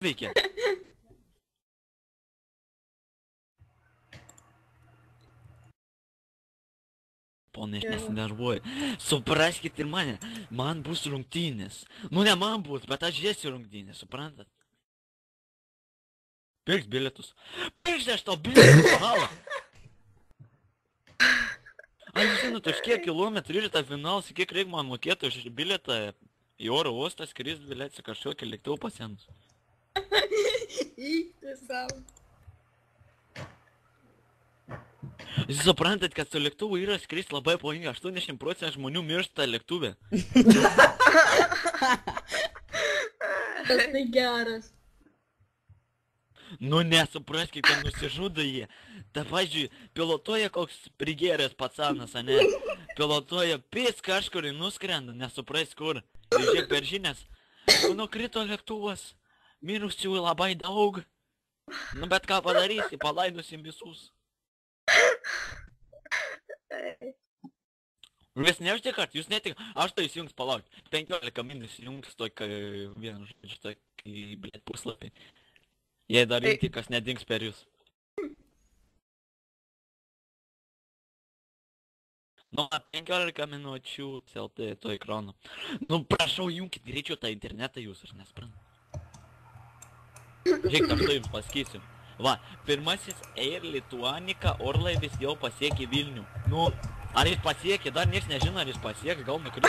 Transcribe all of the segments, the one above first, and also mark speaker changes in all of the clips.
Speaker 1: veikia. Ponai, aš nesinervuoju. Supraskit ir mane. Man bus rungtynės. Nu ne man bus, bet aš žiesiu rungtynės, suprantat? Pirks bilietus. Pirks aš tau bilietus, malą. Ar jūs žinot, už kiek kilometrų yra ta finalas, kiek reikia man mokėti už bilietą į oro uostą skrist bilietas kažkokį lėktuvą pasienus?
Speaker 2: Eikti savo.
Speaker 1: Jūs suprantat, kad su lėktuvu yra skrist labai pavojinga, 80% žmonių miršta lėktuve.
Speaker 2: Tas tai geras.
Speaker 1: Nu nesupraskit, kad nusižudo jie. Ta, pavyzdžiui, pilotuoja koks prigėręs pacanas, ane? Pilotuoja pis kažkur ir nuskrenda, nesupras kur. Ir žiūrėk per žinias. Nukrito lėktuvas. Mirusiųjų labai daug. Nu bet ką padarysi, palaidosim visus. Jūs neužtikart, jūs netik, aš tai įsijungs palauk. 15 min įsijungs tokį vieną žodžiu, tokį, blėt, puslapį. Jei dar intikas nedings per jūs. Nu, 15 minučių CLT to ekrano. Nu, prašau, junkit greičiau tą internetą jūs, aš nesprantu. Žiūrėk, aš tai jums pasakysiu. Va, pirmasis Air Lituanica orlaivis jau pasiekė Vilnių. Nu, ar jis pasiekė, dar nieks nežino, ar jis pasieks, gal nukris.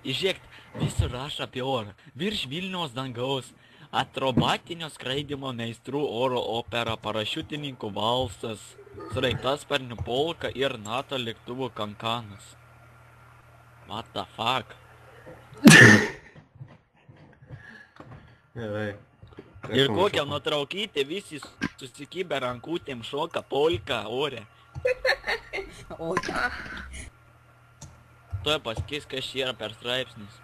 Speaker 1: Žiūrėk, visi rašo apie orą. Virš Vilniaus dangaus, akrobatinio skraidimo meistrų oro opera, parašiutininkų valsas, sraigtasparnių polka ir NATO lėktuvų kankanas. What the fuck?
Speaker 3: Gerai.
Speaker 1: Ir kokią nutraukytę visi susikibę rankutėm šoka polka ore. Tuoj pasakys, kas čia yra per straipsnis.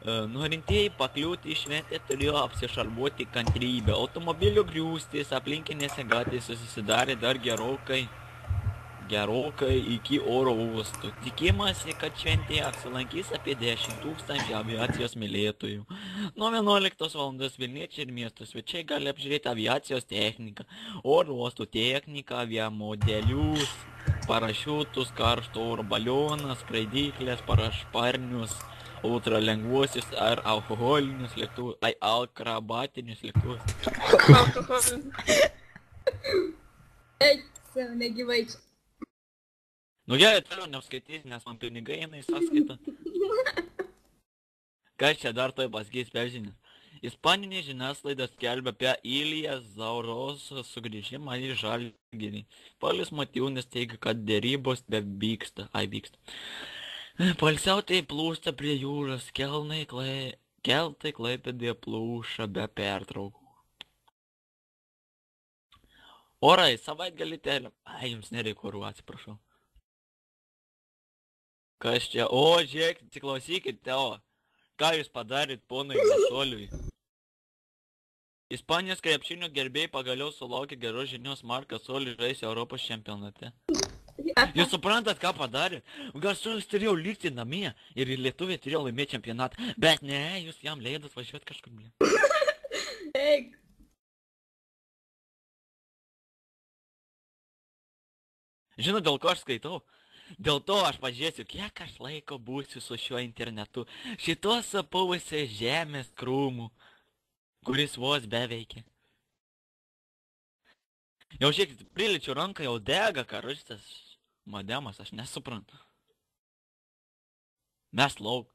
Speaker 1: Norintieji pakliūti į šventę turėjo apsišarvuoti kantrybę. Automobilių griūstys aplinkinėse gatvėse susidarė dar gerokai iki oro uostų. Tikimasi, kad šventėje apsilankys apie 10 000 aviacijos mylėtojų. Nuo 11 valandos Vilniečiai ir miesto svečiai gali apžiūrėti aviacijos techniką, oro uostų techniką, aviamodelius, parašiutus, karšto oro balionas, skraidyklės, parašparnius, ultralengvuosius ar alkoholinius lėktuvus, akrobatinius lėktuvus.
Speaker 2: Eik, savo negyvai čia.
Speaker 1: Nu gerai, toliau neapskaitysi, nes man pinigai eina į sąskaitą. Kas čia dar toj pasakys per žinias? Ispaninė žiniasklaida skelbia apie Ilijas Zauroso sugrįžimą į Žalgirį. Paulius Motiejūnas teigia, kad derybos vyksta. Poilsiautojai plūsta prie jūros, keltai Klaipėdoje plūša be pertraukų. Orai, savaitgalį telė. Jums nereikia orų, atsiprašau. Kas čia? O, žiūrėk, atsiklausykit, Teo. Ką jūs padarėt ponui Gasoliui? Ispanijos krepšinio gerbėjai pagaliau sulaukė geros žinios, Markas Gasolius žais Europos čempionate. Jūs suprantat, ką padarė? Gasolis turėjo likti namie ir lietuviai turėjo laimėti čempionatą. Bet ne, jūs jam leidot važiuoti kažkur, blė.
Speaker 2: Eik.
Speaker 1: Žinot, dėl ko aš skaitau? Dėl to aš pažiūrėsiu, kiek aš laiko būsiu su šiuo internetu. Šitos apavusios žemės krūmų, kuris vos beveikia. Jau žiūrėkit, priličiu ranką, jau dega karuštas modemas, aš nesuprantu. Mes lauk.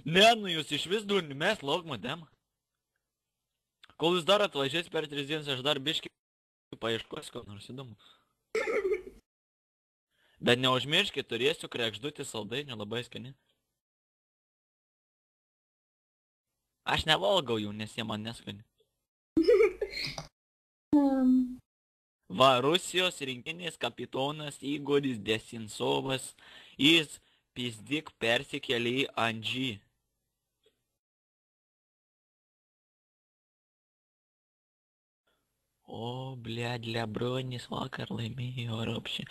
Speaker 1: Ne, nu jūs iš vis durni, mes lauk modemą. Kol jūs dar atvažiuos per 3 dienas, aš dar biškį paieškosiu, ko nors įdomu. Bet neužmirškit, turėsiu krekždutį saldainių, labai skani. Aš nevalgau jų, nes jie man neskani. Va, Rusijos rinktinės kapitonas Igoris Desinsovas, jis pizdik persikėlė į Andžį. O, blėd, Lebronis vakar laimėjo Europšį.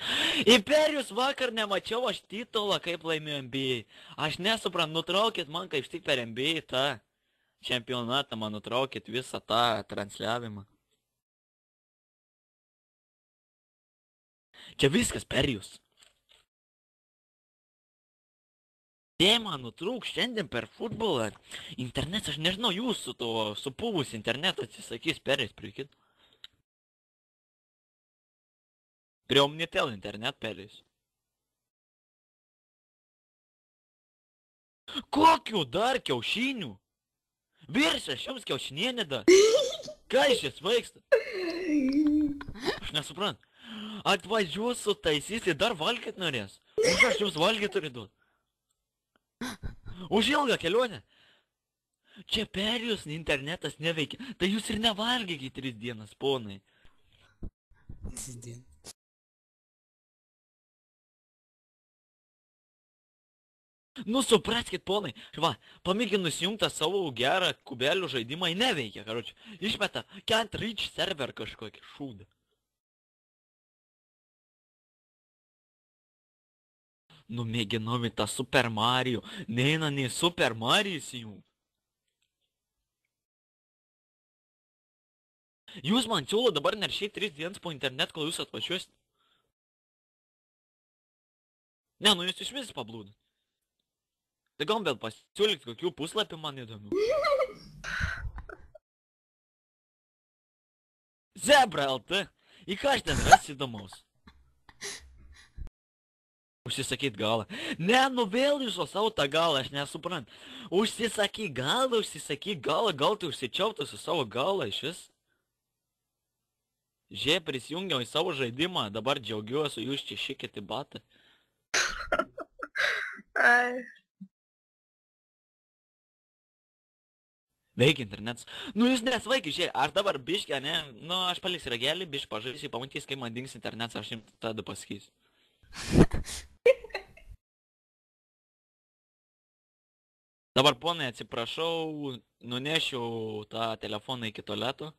Speaker 1: Imperijus vakar nemačiau aš titulą, kaip laimėjo NBA. Aš nesuprantu, nutraukit man kaip tik per NBA tą. čempionatą, man nutraukit visą tą transliavimą. Čia viskas per jūs. Man nutrūks šiandien per futbolą. Internetas, aš nežinau, jūsų to supuvus internetas atsisakys perės, priekit. Prie Omnitel internet perės. Kokių dar kiaušinių? Viršas jums kiaušinienė dar. Ką iš jis vaiksta? Aš nesuprantu. Atvažiuos su taisys ir dar valgyt norės. Už aš jums valgyt turi duot. Už ilgą kelionę. Čia per jūs internetas neveikia. Tai jūs ir nevalgykit 3 dienas, ponai.
Speaker 3: 3 dienas.
Speaker 1: Nu supraskit, ponai. Va, pamėginus jungtą savo gerą kubelių žaidimą, neveikia, karočiui. Išmeta Can't Reach server kažkokį šūdą. Nu mėginau į tą Super Mario. Neina nei Super Mario įsijungt. Jūs man siūlo dabar neršiai 3 dienas po internet, kol jūs atvažiuosit. Ne, nu jūs iš vis pablūdot. Tai gal vėl pasiūlyk kokių puslapį man įdomių. Zebra LT. Į ką aš ten ras įdomaus? Užsisakyt galą. Ne, nu vėl jūs o savo tą galą, aš nesuprantu. Užsisakyk galą, gal tu užsičiauptų su savo galą iš vis. Žie, prisijungiau į savo žaidimą, dabar džiaugiuosi, jūs čia šikit į batą. Veikia internetas. Nu jūs nesvaiki, žiūrėk, aš dabar biškę, ne? Nu aš paliksiu ragelį, bišką pažaisiu, pamatys, kaip man dings internetas, aš jums tada pasakysiu. Dabar, ponai, atsiprašau, nunešiu tą telefoną iki tualeto.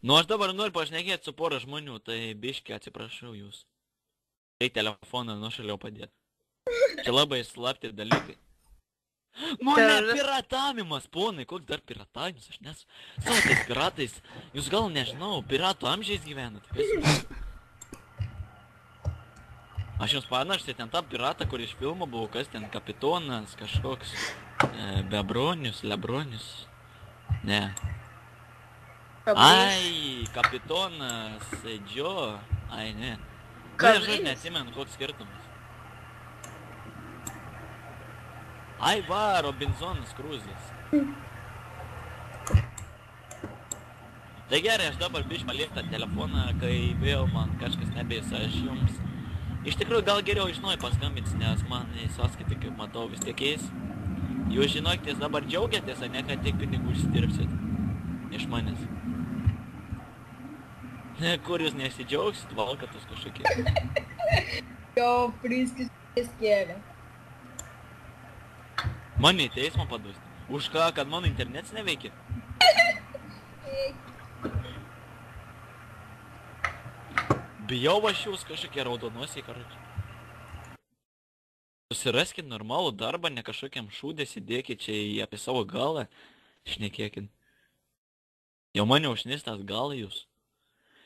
Speaker 1: Nu aš dabar noriu pašnekėti su porą žmonių, tai biškę atsiprašau jūs. Tai telefoną nušaliau padėti. Čia labai slapti dalykai. Nu ne, piratavimas, ponai, koks dar piratavimas, aš nesu. Savo tais piratais, jūs gal nežinau, piratų amžiais gyvenat. Aš jums panaštai ten tą piratą, kur iš filmo buvo, kas ten kapitonas, kažkoks Bebronius, Lebronius. Ne. Ai, kapitonas Džio. Ai, ne. Na, aš neatsimenu, koks skirtumas. Ai va, Robinzonas Kruzas. Tai gerai, aš dabar biškį paliek tą telefoną, kai vėl man kažkas nebėsa, aš jums. Iš tikrųjų, gal geriau iš naujo paskambins, nes man į sąskaitį, kaip matau, vis tiek eis. Jūs žinokitės, dabar džiaugiatės, ne, kad tiek pinigų užsidirbsit iš manęs. Kur jūs nesidžiaugsit, valkatus kažkokie.
Speaker 2: Jo, priskis kėlė.
Speaker 1: Mane į teismą padus. Už ką, kad mano internetas neveikia? Bijau aš jūs kažkokie raudonosiai, karoči. Susiraskit normalų darbą, ne kažkokiam šūdės įdėkit čia apie savo galą. Šnekėkit. Jau mane užnistas galą jūs.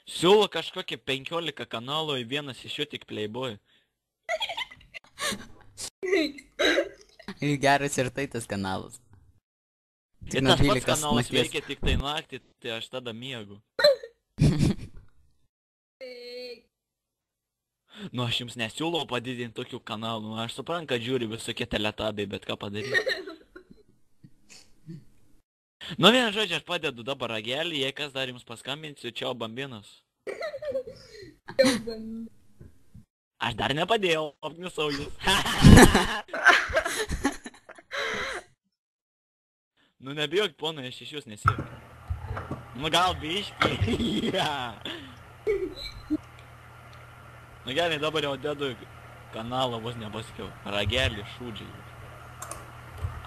Speaker 1: Siūlo kažkokį 15 kanalų, vienas iš jų tik Playboy.
Speaker 3: Geras ir tai tas kanalas.
Speaker 1: Tai tas pats kanalas veikia tik tai naktį, tai aš tada miegu. Nu aš jums nesiūlau padidinti tokių kanalų, aš suprantu, kad žiūri visokie teletabiai, bet ką padaryti. Nu vieną žodžią, aš padedu dabar ragelį, jei kas dar jums paskambinsiu, čiau bambinas. Aš dar nepadėjau, apniusau jūs. Nu nebijok, ponai, aš iš jūs nesijaukiu. Nu gal biškį. Nu gerai, dabar jau dedu kanalą, vos nepasakiau. Ragelį, šūdžiai.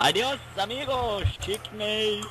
Speaker 1: Adios, amigos, čikmei.